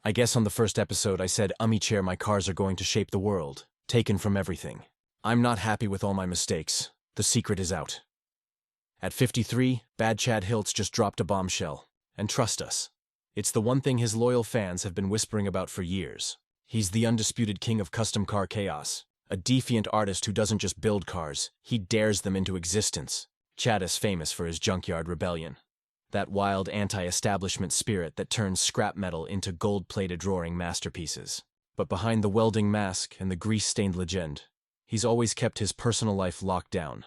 I guess on the first episode I said, chair, my cars are going to shape the world, taken from everything. I'm not happy with all my mistakes. The secret is out. At 53, Bad Chad Hiltz just dropped a bombshell. And trust us, it's the one thing his loyal fans have been whispering about for years. He's the undisputed king of custom car chaos, a defiant artist who doesn't just build cars, he dares them into existence. Chad is famous for his junkyard rebellion. That wild anti-establishment spirit that turns scrap metal into gold-plated roaring masterpieces. But behind the welding mask and the grease-stained legend, he's always kept his personal life locked down,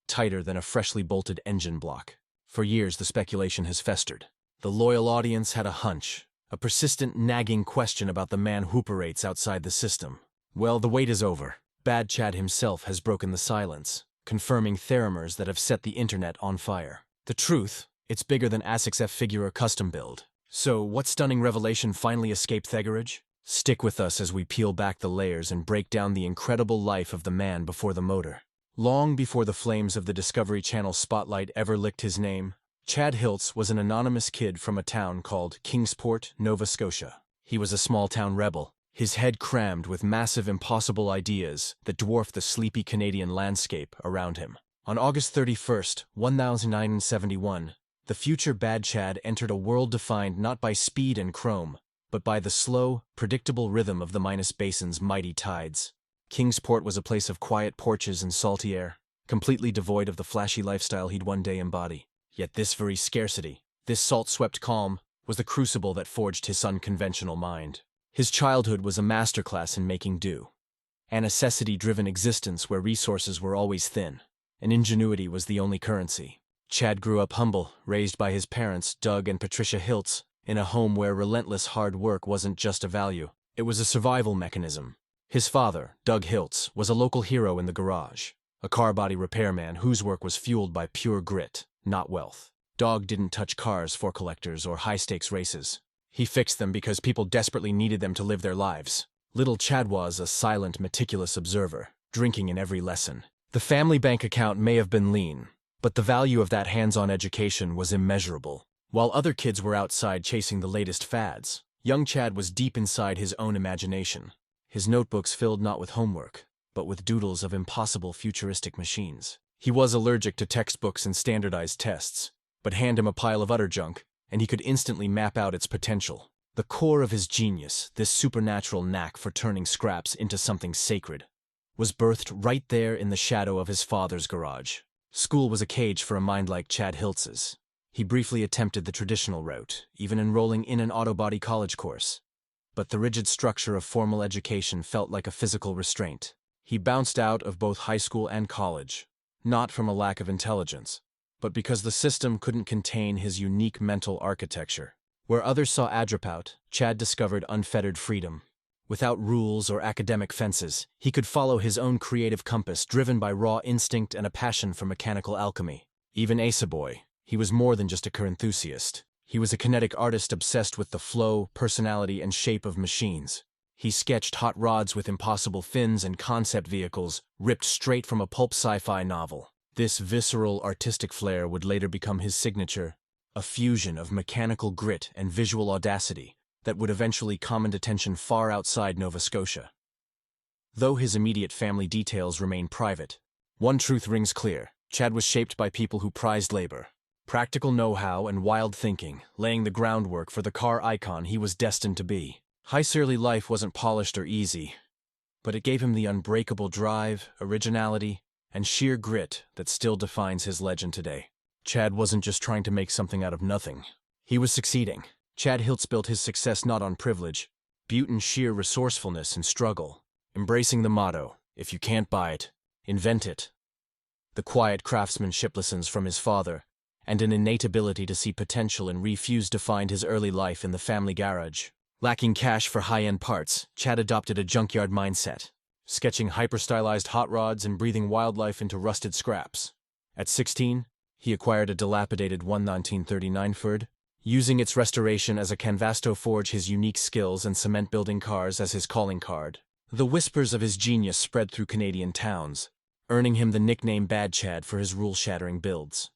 tighter than a freshly bolted engine block. For years, the speculation has festered. The loyal audience had a hunch, a persistent nagging question about the man who operates outside the system. Well, the wait is over. Bad Chad himself has broken the silence, confirming theoremers that have set the internet on fire. The truth, it's bigger than ASIC's F-Figure custom build. So, what stunning revelation finally escaped Theggerage? Stick with us as we peel back the layers and break down the incredible life of the man before the motor. Long before the flames of the Discovery Channel spotlight ever licked his name, Chad Hiltz was an anonymous kid from a town called Kingsport, Nova Scotia. He was a small-town rebel, his head crammed with massive impossible ideas that dwarfed the sleepy Canadian landscape around him. On August 31st, 1971, the future Bad Chad entered a world defined not by speed and chrome, but by the slow, predictable rhythm of the Minas Basin's mighty tides. Kingsport was a place of quiet porches and salty air, completely devoid of the flashy lifestyle he'd one day embody. Yet this very scarcity, this salt-swept calm, was the crucible that forged his unconventional mind. His childhood was a masterclass in making do. A necessity-driven existence where resources were always thin, and ingenuity was the only currency. Chad grew up humble, raised by his parents, Doug and Patricia Hiltz, in a home where relentless hard work wasn't just a value, it was a survival mechanism. His father, Doug Hiltz, was a local hero in the garage, a car body repairman whose work was fueled by pure grit, not wealth. Doug didn't touch cars for collectors or high-stakes races. He fixed them because people desperately needed them to live their lives. Little Chad was a silent, meticulous observer, drinking in every lesson. The family bank account may have been lean, but the value of that hands-on education was immeasurable. While other kids were outside chasing the latest fads, young Chad was deep inside his own imagination. His notebooks filled not with homework, but with doodles of impossible futuristic machines. He was allergic to textbooks and standardized tests, but hand him a pile of utter junk, and he could instantly map out its potential. The core of his genius, this supernatural knack for turning scraps into something sacred, was birthed right there in the shadow of his father's garage. School was a cage for a mind like Chad Hiltz's. He briefly attempted the traditional route, even enrolling in an auto body college course. But the rigid structure of formal education felt like a physical restraint. He bounced out of both high school and college, not from a lack of intelligence, but because the system couldn't contain his unique mental architecture. Where others saw adrapout, Chad discovered unfettered freedom. Without rules or academic fences, he could follow his own creative compass, driven by raw instinct and a passion for mechanical alchemy. Even Asa Boy, he was more than just a car enthusiast. He was a kinetic artist obsessed with the flow, personality, and shape of machines. He sketched hot rods with impossible fins and concept vehicles ripped straight from a pulp sci-fi novel. This visceral artistic flair would later become his signature, a fusion of mechanical grit and visual audacity that would eventually command attention far outside Nova Scotia. Though his immediate family details remain private, one truth rings clear: Chad was shaped by people who prized labor, practical know-how, and wild thinking, laying the groundwork for the car icon he was destined to be. High Surly life wasn't polished or easy, but it gave him the unbreakable drive, originality, and sheer grit that still defines his legend today. Chad wasn't just trying to make something out of nothing. He was succeeding. Chad Hiltz built his success not on privilege, but in sheer resourcefulness and struggle, embracing the motto, if you can't buy it, invent it. The quiet craftsmanship lessons from his father, and an innate ability to see potential and refuse defined his early life in the family garage. Lacking cash for high-end parts, Chad adopted a junkyard mindset, sketching hyper-stylized hot rods and breathing wildlife into rusted scraps. At 16, he acquired a dilapidated 1939 Ford, using its restoration as a canvas to forge his unique skills and cement building cars as his calling card. The whispers of his genius spread through Canadian towns, earning him the nickname Bad Chad for his rule-shattering builds.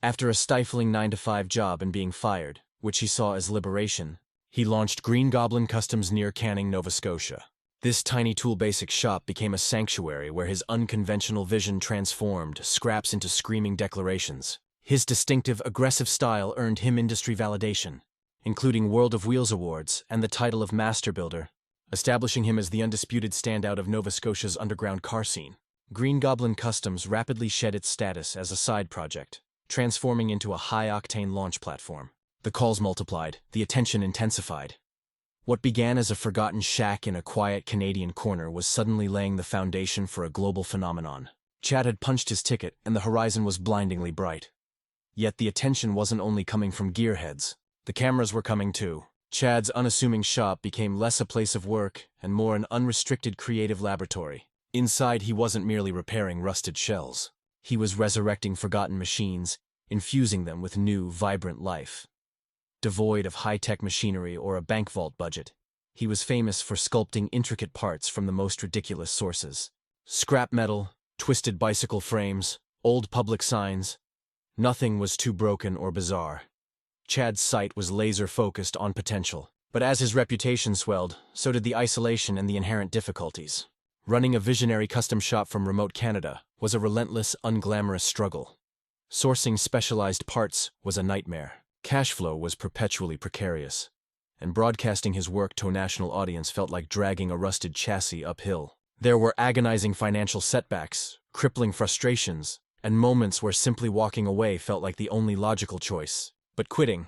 After a stifling 9-to-5 job and being fired, which he saw as liberation, He launched Green Goblin Customs near Canning, Nova Scotia. This tiny tool-basic shop became a sanctuary where his unconventional vision transformed scraps into screaming declarations. His distinctive, aggressive style earned him industry validation, including World of Wheels awards and the title of Master Builder, establishing him as the undisputed standout of Nova Scotia's underground car scene. Green Goblin Customs rapidly shed its status as a side project, transforming into a high-octane launch platform. The calls multiplied, the attention intensified. What began as a forgotten shack in a quiet Canadian corner was suddenly laying the foundation for a global phenomenon. Chad had punched his ticket, and the horizon was blindingly bright. Yet the attention wasn't only coming from gearheads. The cameras were coming too. Chad's unassuming shop became less a place of work and more an unrestricted creative laboratory. Inside, he wasn't merely repairing rusted shells. He was resurrecting forgotten machines, infusing them with new, vibrant life. Devoid of high-tech machinery or a bank vault budget, he was famous for sculpting intricate parts from the most ridiculous sources. Scrap metal, twisted bicycle frames, old public signs. Nothing was too broken or bizarre. Chad's sight was laser-focused on potential. But as his reputation swelled, so did the isolation and the inherent difficulties. Running a visionary custom shop from remote Canada was a relentless, unglamorous struggle. Sourcing specialized parts was a nightmare. Cash flow was perpetually precarious, and broadcasting his work to a national audience felt like dragging a rusted chassis uphill. There were agonizing financial setbacks, crippling frustrations, and moments where simply walking away felt like the only logical choice. But quitting,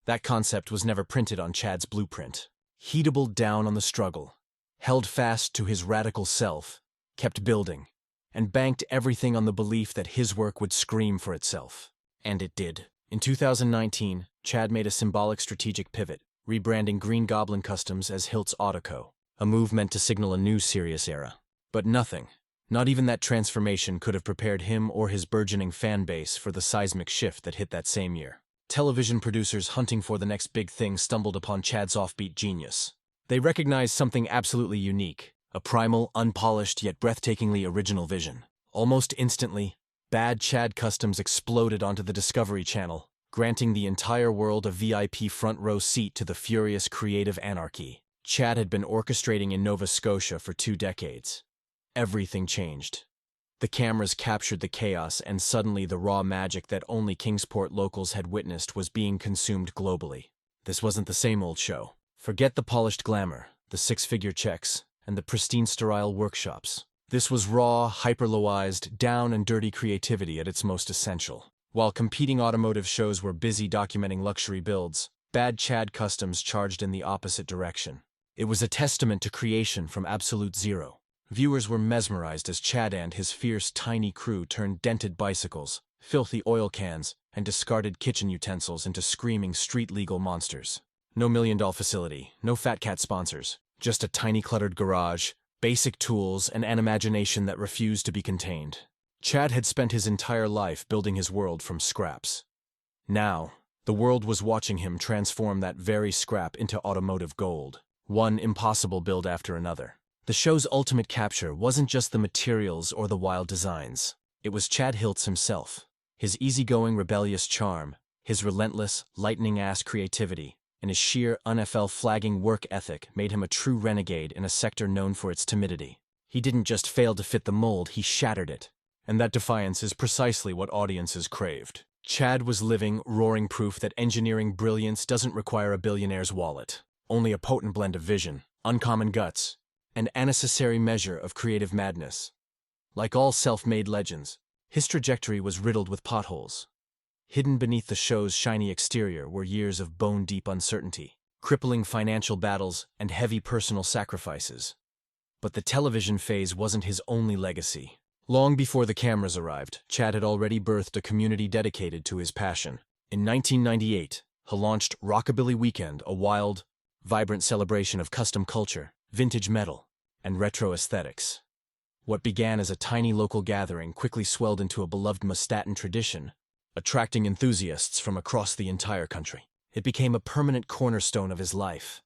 that concept was never printed on Chad's blueprint. He doubled down on the struggle, held fast to his radical self, kept building, and banked everything on the belief that his work would scream for itself. And it did. In 2019, Chad made a symbolic strategic pivot, rebranding Green Goblin Customs as Hiltz Autoco, a move meant to signal a new serious era. But nothing, not even that transformation, could have prepared him or his burgeoning fan base for the seismic shift that hit that same year. Television producers hunting for the next big thing stumbled upon Chad's offbeat genius. They recognized something absolutely unique, a primal, unpolished, yet breathtakingly original vision. Almost instantly, Bad Chad Customs exploded onto the Discovery Channel, granting the entire world a VIP front-row seat to the furious creative anarchy Chad had been orchestrating in Nova Scotia for 2 decades. Everything changed. The cameras captured the chaos, and suddenly the raw magic that only Kingsport locals had witnessed was being consumed globally. This wasn't the same old show. Forget the polished glamour, the 6-figure checks, and the pristine sterile workshops. This was raw, hyper-loized, down and dirty creativity at its most essential. While competing automotive shows were busy documenting luxury builds, Bad Chad Customs charged in the opposite direction. It was a testament to creation from absolute zero. Viewers were mesmerized as Chad and his fierce, tiny crew turned dented bicycles, filthy oil cans, and discarded kitchen utensils into screaming street-legal monsters. No million-dollar facility, no fat cat sponsors, just a tiny cluttered garage, basic tools, and an imagination that refused to be contained. Chad had spent his entire life building his world from scraps. Now, the world was watching him transform that very scrap into automotive gold, one impossible build after another. The show's ultimate capture wasn't just the materials or the wild designs. It was Chad Hiltz himself. His easygoing, rebellious charm, his relentless, lightning-ass creativity, and his sheer, NFL-flagging work ethic made him a true renegade in a sector known for its timidity. He didn't just fail to fit the mold, he shattered it. And that defiance is precisely what audiences craved. Chad was living, roaring proof that engineering brilliance doesn't require a billionaire's wallet. Only a potent blend of vision, uncommon guts, and a necessary measure of creative madness. Like all self-made legends, his trajectory was riddled with potholes. Hidden beneath the show's shiny exterior were years of bone-deep uncertainty, crippling financial battles, and heavy personal sacrifices. But the television phase wasn't his only legacy. Long before the cameras arrived, Chad had already birthed a community dedicated to his passion. In 1998, he launched Rockabilly Weekend, a wild, vibrant celebration of custom culture, vintage metal, and retro aesthetics. What began as a tiny local gathering quickly swelled into a beloved Mustatin tradition, attracting enthusiasts from across the entire country. It became a permanent cornerstone of his life,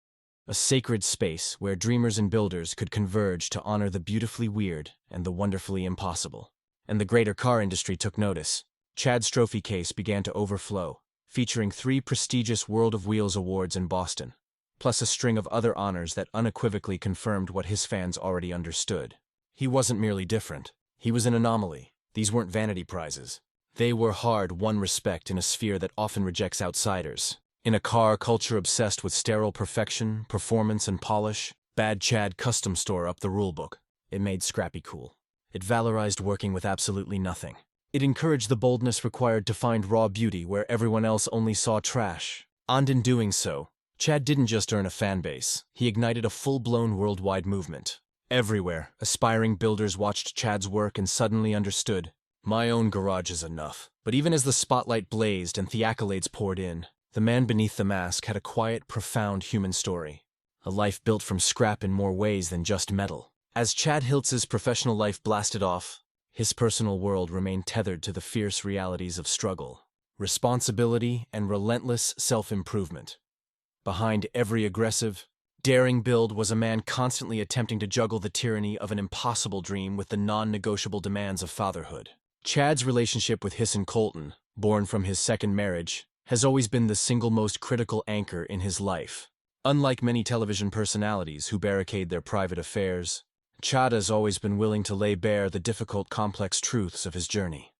a sacred space where dreamers and builders could converge to honor the beautifully weird and the wonderfully impossible. And the greater car industry took notice. Chad's trophy case began to overflow, featuring 3 prestigious World of Wheels awards in Boston, plus a string of other honors that unequivocally confirmed what his fans already understood. He wasn't merely different. He was an anomaly. These weren't vanity prizes. They were hard-won respect in a sphere that often rejects outsiders. In a car culture obsessed with sterile perfection, performance, and polish, Bad Chad Custom Store upped the rulebook. It made scrappy cool. It valorized working with absolutely nothing. It encouraged the boldness required to find raw beauty where everyone else only saw trash. And in doing so, Chad didn't just earn a fan base. He ignited a full-blown worldwide movement. Everywhere, aspiring builders watched Chad's work and suddenly understood, my own garage is enough. But even as the spotlight blazed and the accolades poured in, the man beneath the mask had a quiet, profound human story. A life built from scrap in more ways than just metal. As Chad Hiltz's professional life blasted off, his personal world remained tethered to the fierce realities of struggle, responsibility, and relentless self-improvement. Behind every aggressive, daring build was a man constantly attempting to juggle the tyranny of an impossible dream with the non-negotiable demands of fatherhood. Chad's relationship with Hisson Colton, born from his second marriage, has always been the single most critical anchor in his life. Unlike many television personalities who barricade their private affairs, Chad has always been willing to lay bare the difficult, complex truths of his journey.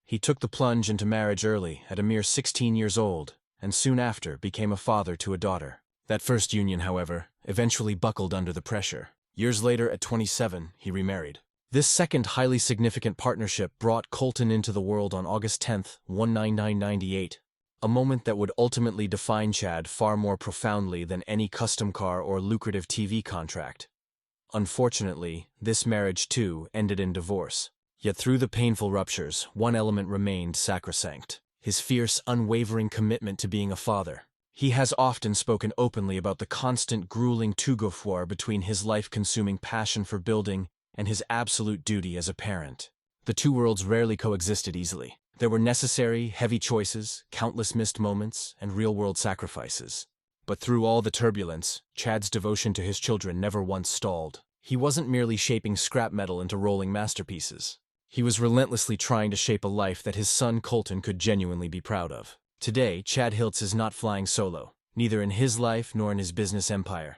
He took the plunge into marriage early, at a mere 16 years old, and soon after became a father to a daughter. That first union, however, eventually buckled under the pressure. Years later, at 27, he remarried. This second highly significant partnership brought Colton into the world on August 10, 1998, a moment that would ultimately define Chad far more profoundly than any custom car or lucrative TV contract. Unfortunately, this marriage, too, ended in divorce. Yet through the painful ruptures, one element remained sacrosanct: his fierce, unwavering commitment to being a father. He has often spoken openly about the constant, grueling tug-of-war between his life-consuming passion for building and his absolute duty as a parent. The two worlds rarely coexisted easily. There were necessary, heavy choices, countless missed moments, and real-world sacrifices. But through all the turbulence, Chad's devotion to his children never once stalled. He wasn't merely shaping scrap metal into rolling masterpieces. He was relentlessly trying to shape a life that his son Colton could genuinely be proud of. Today, Chad Hiltz is not flying solo, neither in his life nor in his business empire.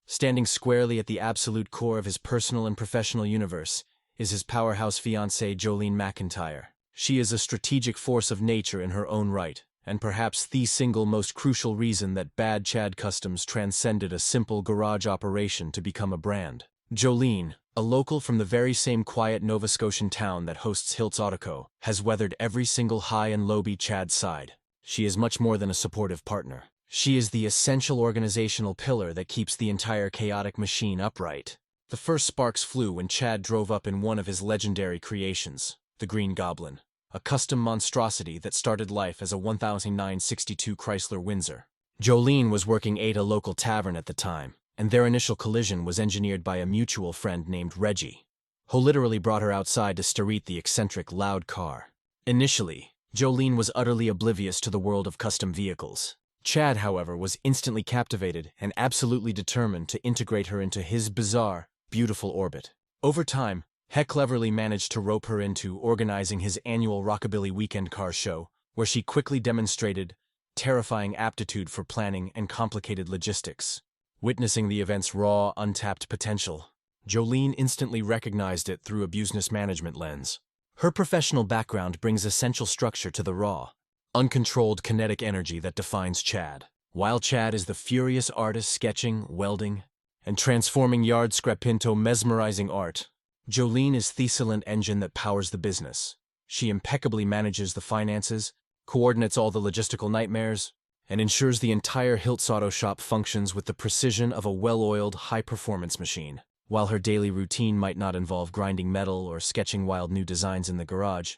Standing squarely at the absolute core of his personal and professional universe is his powerhouse fiancée Jolene McIntyre. She is a strategic force of nature in her own right, and perhaps the single most crucial reason that Bad Chad Customs transcended a simple garage operation to become a brand. Jolene, a local from the very same quiet Nova Scotian town that hosts Hiltz Autoco, has weathered every single high and low be Chad's side. She is much more than a supportive partner. She is the essential organizational pillar that keeps the entire chaotic machine upright. The first sparks flew when Chad drove up in one of his legendary creations, the Green Goblin, a custom monstrosity that started life as a 1962 Chrysler Windsor. Jolene was working at a local tavern at the time, and their initial collision was engineered by a mutual friend named Reggie, who literally brought her outside to starete the eccentric, loud car. Initially, Jolene was utterly oblivious to the world of custom vehicles. Chad, however, was instantly captivated and absolutely determined to integrate her into his bizarre, beautiful orbit. Over time, he cleverly managed to rope her into organizing his annual Rockabilly Weekend Car Show, where she quickly demonstrated terrifying aptitude for planning and complicated logistics. Witnessing the event's raw, untapped potential, Jolene instantly recognized it through a business management lens. Her professional background brings essential structure to the raw, uncontrolled kinetic energy that defines Chad. While Chad is the furious artist sketching, welding, and transforming yard scrap into mesmerizing art, Jolene is the silent engine that powers the business. She impeccably manages the finances, coordinates all the logistical nightmares, and ensures the entire Hiltz Auto Shop functions with the precision of a well-oiled, high-performance machine. While her daily routine might not involve grinding metal or sketching wild new designs in the garage,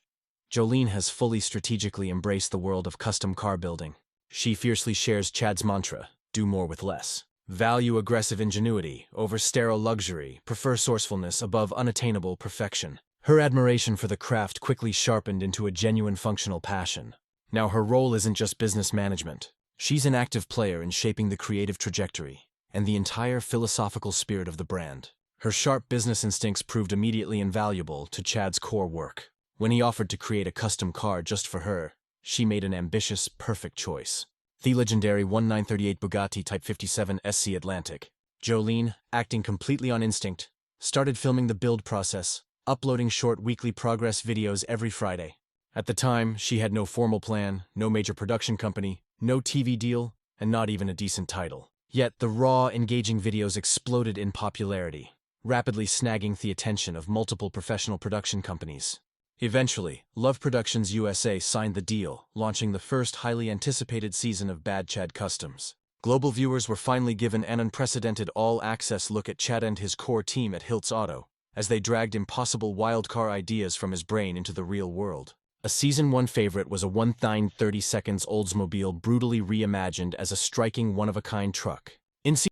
Jolene has fully strategically embraced the world of custom car building. She fiercely shares Chad's mantra, do more with less. Value aggressive ingenuity over sterile luxury, prefer sourcefulness above unattainable perfection. Her admiration for the craft quickly sharpened into a genuine functional passion. Now her role isn't just business management. She's an active player in shaping the creative trajectory and the entire philosophical spirit of the brand. Her sharp business instincts proved immediately invaluable to Chad's core work. When he offered to create a custom car just for her, she made an ambitious, perfect choice. The legendary 1938 Bugatti Type 57 SC Atlantic. Jolene, acting completely on instinct, started filming the build process, uploading short weekly progress videos every Friday. At the time, she had no formal plan, no major production company, no TV deal, and not even a decent title. Yet the raw, engaging videos exploded in popularity, rapidly snagging the attention of multiple professional production companies. Eventually, Love Productions USA signed the deal, launching the first highly anticipated season of Bad Chad Customs. Global viewers were finally given an unprecedented all-access look at Chad and his core team at Hiltz Auto, as they dragged impossible wildcard ideas from his brain into the real world. A Season 1 favorite was a 1:30 Oldsmobile brutally reimagined as a striking one-of-a-kind truck. In